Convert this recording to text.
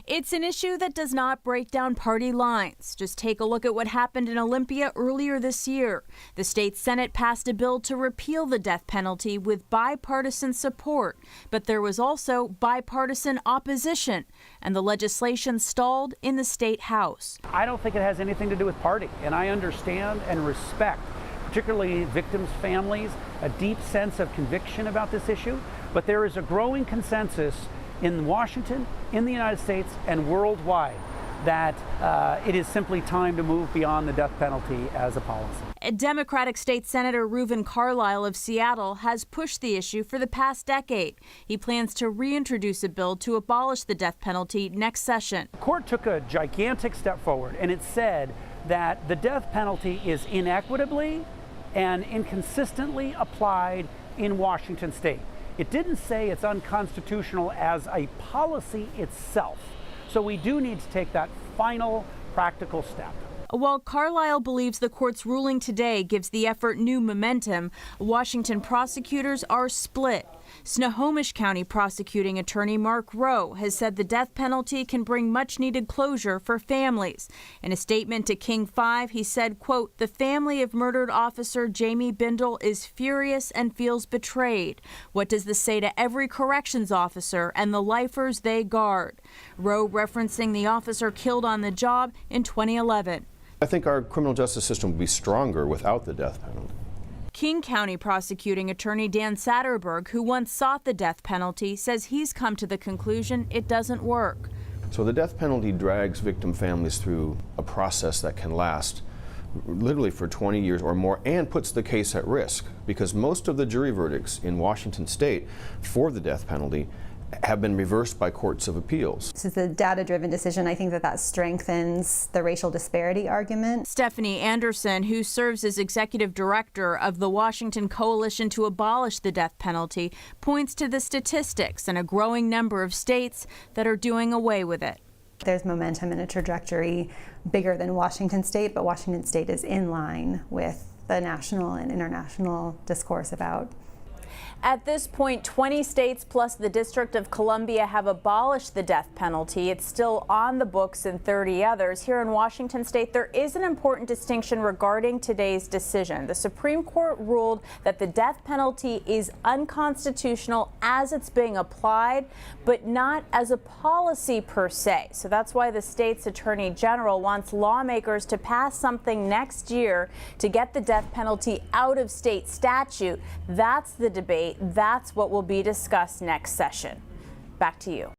It's an issue that does not break down party lines. Just take a look at what happened in Olympia earlier this year. The state Senate passed a bill to repeal the death penalty with bipartisan support, but there was also bipartisan opposition, and the legislation stalled in the state House. I don't think it has anything to do with party, and I understand and respect, particularly victims' families, a deep sense of conviction about this issue, but there is a growing consensus in Washington, in the United States, and worldwide that it is simply time to move beyond the death penalty as a policy. Democratic State Senator Reuven Carlisle of Seattle has pushed the issue for the past decade. He plans to reintroduce a bill to abolish the death penalty next session. The court took a gigantic step forward, and it said that the death penalty is inequitably and inconsistently applied in Washington state. It didn't say it's unconstitutional as a policy itself. So we do need to take that final practical step. While Carlisle believes the court's ruling today gives the effort new momentum, Washington prosecutors are split. Snohomish County prosecuting attorney Mark Rowe has said the death penalty can bring much-needed closure for families. In a statement to King 5, he said, quote, "The family of murdered officer Jamie Bindle is furious and feels betrayed. What does this say to every corrections officer and the lifers they guard?" Rowe referencing the officer killed on the job in 2011. I think our criminal justice system would be stronger without the death penalty. King County prosecuting attorney Dan Satterberg, who once sought the death penalty, says he's come to the conclusion it doesn't work. So the death penalty drags victim families through a process that can last literally for 20 years or more, and puts the case at risk, because most of the jury verdicts in Washington state for the death penalty have been reversed by courts of appeals. This is a data-driven decision. I think that strengthens the racial disparity argument. Stephanie Anderson, who serves as executive director of the Washington Coalition to Abolish the Death Penalty, points to the statistics and a growing number of states that are doing away with it. There's momentum and a trajectory bigger than Washington state, but Washington state is in line with the national and international discourse about. At this point, 20 states plus the District of Columbia have abolished the death penalty. It's still on the books in 30 others. Here in Washington state, there is an important distinction regarding today's decision. The Supreme Court ruled that the death penalty is unconstitutional as it's being applied, but not as a policy per se. So that's why the state's attorney general wants lawmakers to pass something next year to get the death penalty out of state statute. That's the debate. That's what will be discussed next session. Back to you.